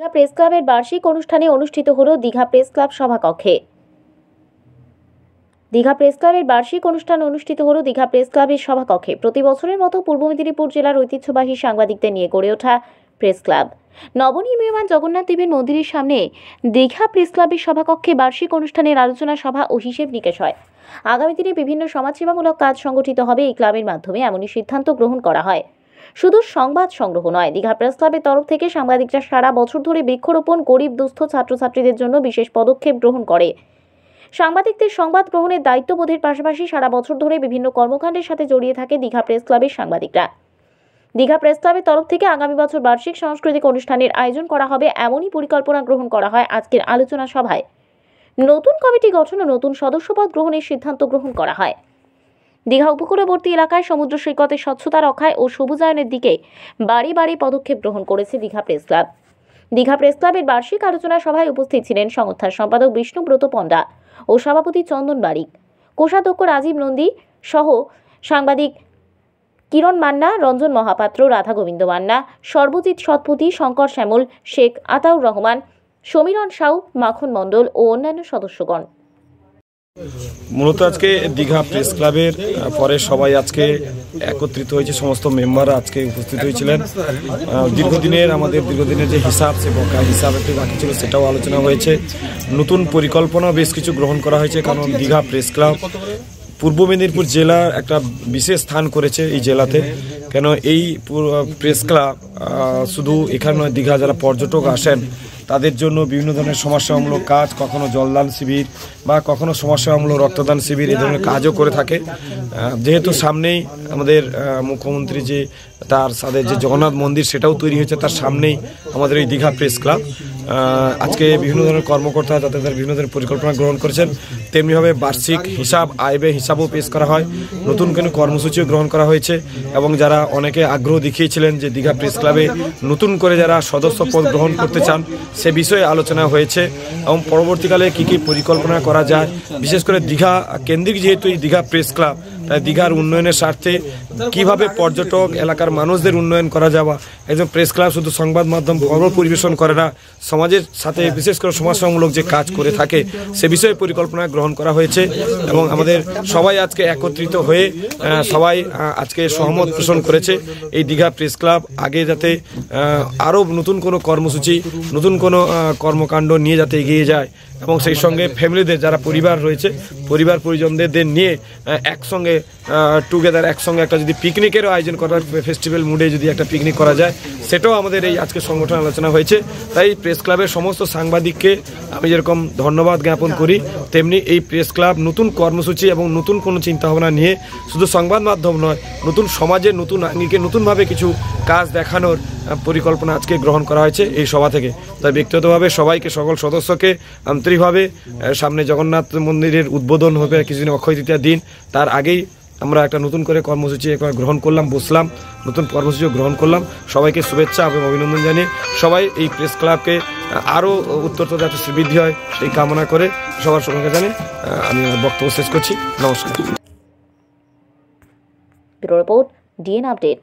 Digha press ক্লাবের বার্ষিক অনুষ্ঠানে অনুষ্ঠিত হলো দীঘা প্রেস ক্লাব সভাকক্ষে। দীঘা প্রেস ক্লাবের বার্ষিক অনুষ্ঠান অনুষ্ঠিত হলো দীঘা প্রেস ক্লাবের সভাকক্ষে। প্রতি বছরের মতো পূর্ব মেদিনীপুর জেলার ঐতিহ্যবাহী সাংবাদিকদের নিয়ে গড়ে ওঠা প্রেস ক্লাব নবনির্মীয়মান জগন্নাথ দেবের মন্দিরের সামনে দীঘা প্রেস ক্লাবের সভাকক্ষে বার্ষিক অনুষ্ঠানের আলোচনা সভা ও হিসেব নিকেশ হয়। আগামী দিনে বিভিন্ন সমাজসেবামূলক কাজ সংগঠিত হবে এই ক্লাবের মাধ্যমে, এমনই সিদ্ধান্ত গ্রহণ করা হয়। শুধু সংবাদ সংগ্রহ নয়, দীঘা প্রেস ক্লাবের তরফ থেকে সাংবাদিকরা সারা বছর ধরে বৃক্ষরোপণ, গরিব দুস্থ ছাত্রছাত্রীদের জন্য বিশেষ পদক্ষেপ গ্রহণ করে। সাংবাদিকদের সংবাদ গ্রহণের দায়িত্ববোধের পাশাপাশি সারা বছর ধরে বিভিন্ন কর্মকাণ্ডের সাথে জড়িয়ে থাকে দীঘা প্রেস ক্লাবের সাংবাদিকরা। দীঘা প্রেস ক্লাবের তরফ থেকে আগামী বছর বার্ষিক সাংস্কৃতিক অনুষ্ঠানের আয়োজন করা হবে, এমনই পরিকল্পনা গ্রহণ করা হয় আজকের আলোচনা সভায়। নতুন কমিটি গঠন ও নতুন সদস্যপদ গ্রহণের সিদ্ধান্ত গ্রহণ করা হয়। দীঘা উপকূলবর্তী এলাকায় সমুদ্র সৈকতের স্বচ্ছতা রক্ষায় ও সবুজায়নের দিকে বাড়ি বাড়ি পদক্ষেপ গ্রহণ করেছে Digha press club. Digha press ক্লাবের বার্ষিক আলোচনা সভায় উপস্থিত ছিলেন সংস্থার সম্পাদক বিষ্ণুব্রত পণ্ডা ও সভাপতি চন্দন বারিক, কোষাধ্যক্ষ রাজীব নন্দী সহ সাংবাদিক কিরণ মান্না, রঞ্জন মহাপাত্র, রাধা গোবিন্দ মান্না, সর্বজিৎ সৎপতি, শঙ্কর শ্যামল, শেখ আতাউর রহমান, সমীরণ সাউ, মাখন মণ্ডল ও অন্যান্য সদস্যগণ। মূলত আজকে দীঘা প্রেস ক্লাবের পরে সবাই আজকে একত্রিত হয়েছে, সমস্ত মেম্বাররা আজকে উপস্থিত হয়েছিলেন। দীর্ঘদিনের যে হিসাব, সে বকেয়া হিসাব একটু বাকি ছিল, সেটাও আলোচনা হয়েছে। নতুন পরিকল্পনা বেশ কিছু গ্রহণ করা হয়েছে, কারণ দীঘা প্রেস ক্লাব পূর্ব মেদিনীপুর জেলার একটা বিশেষ স্থান করেছে এই জেলাতে। কেন এই প্রেস ক্লাব শুধু এখানে নয়, দীঘা যারা পর্যটক আসেন তাদের জন্য বিভিন্ন ধরনের সমাজসেবামূলক কাজ, কখনো জলদান শিবির বা কখনো সমাজসেবামূলক রক্তদান শিবির, এই ধরনের কাজও করে থাকে। যেহেতু সামনেই আমাদের মুখ্যমন্ত্রী যে তাদের যে জগন্নাথ মন্দির সেটাও তৈরি হয়েছে, তার সামনেই আমাদের এই দীঘা প্রেস ক্লাব। আজকে বিভিন্ন ধরনের কর্মকর্তা যাতে তাদের বিভিন্ন ধরনের পরিকল্পনা গ্রহণ করেছেন, তেমনিভাবে বার্ষিক হিসাব, আয় ব্যয় হিসাবও পেশ করা হয়। নতুন কোনো কর্মসূচিও গ্রহণ করা হয়েছে এবং যারা অনেকে আগ্রহ দেখিয়েছিলেন যে দীঘা প্রেস ক্লাবে নতুন করে যারা সদস্য পদ গ্রহণ করতে চান, সে বিষয়ে আলোচনা হয়েছে এবং পরবর্তীকালে কী কী পরিকল্পনা করা যায়। বিশেষ করে দীঘা কেন্দ্রিক যেহেতু এই দীঘা প্রেস ক্লাব, তাই দীঘার উন্নয়নের স্বার্থে কিভাবে পর্যটক এলাকার মানুষদের উন্নয়ন করা যাওয়া। একজন প্রেস ক্লাব শুধু সংবাদ মাধ্যম খবর পরিবেশন করে না, সমাজের সাথে বিশেষ করে সমাজসেবামূলক যে কাজ করে থাকে সে বিষয়ে পরিকল্পনা গ্রহণ করা হয়েছে এবং আমাদের সবাই আজকে একত্রিত হয়ে সবাই আজকে সহমত পোষণ করেছে এই দীঘা প্রেস ক্লাব আগে যাতে আরও নতুন কোনো কর্মসূচি, নতুন কোনো কর্মকাণ্ড নিয়ে যাতে এগিয়ে যায় এবং সেই সঙ্গে ফ্যামিলিদের যারা পরিবার রয়েছে, পরিবার পরিজনদের নিয়ে একসঙ্গে টুগেদার একসঙ্গে একটা যদি পিকনিকেরও আয়োজন করা, ফেস্টিভ্যাল মুডে যদি একটা পিকনিক করা যায়, সেটাও আমাদের এই আজকে সংগঠন আলোচনা হয়েছে। তাই প্রেস ক্লাবের সমস্ত সাংবাদিককে আমি যেরকম ধন্যবাদ জ্ঞাপন করি, তেমনি এই প্রেস ক্লাব নতুন কর্মসূচি এবং নতুন কোনো চিন্তাভাবনা নিয়ে শুধু সংবাদ মাধ্যম নয়, নতুন সমাজের নতুন আঙ্গিকে নতুনভাবে কিছু কাজ দেখানোর পরিকল্পনা আজকে গ্রহণ করা হয়েছে এই সভা থেকে। তাই ব্যক্তিগতভাবে সবাইকে, সকল সদস্যকে আন্তরিকভাবে, সামনে জগন্নাথ মন্দিরের উদ্বোধন হবে কিছুদিন, অক্ষয় তৃতীয়ার দিন, তার আগেই আমরা একটা নতুন করে কর্মসূচি একবার গ্রহণ করলাম, বসলাম, নতুন কর্মসূচিও গ্রহণ করলাম। সবাইকে শুভেচ্ছা এবং অভিনন্দন জানিয়ে সবাই এই প্রেস ক্লাবকে আরও উত্তরোত্তর যাতে বৃদ্ধি হয় এই কামনা করে সবার সঙ্গে জানিয়ে আমি আমার বক্তব্য শেষ করছি। নমস্কার। Bureau report, DN update.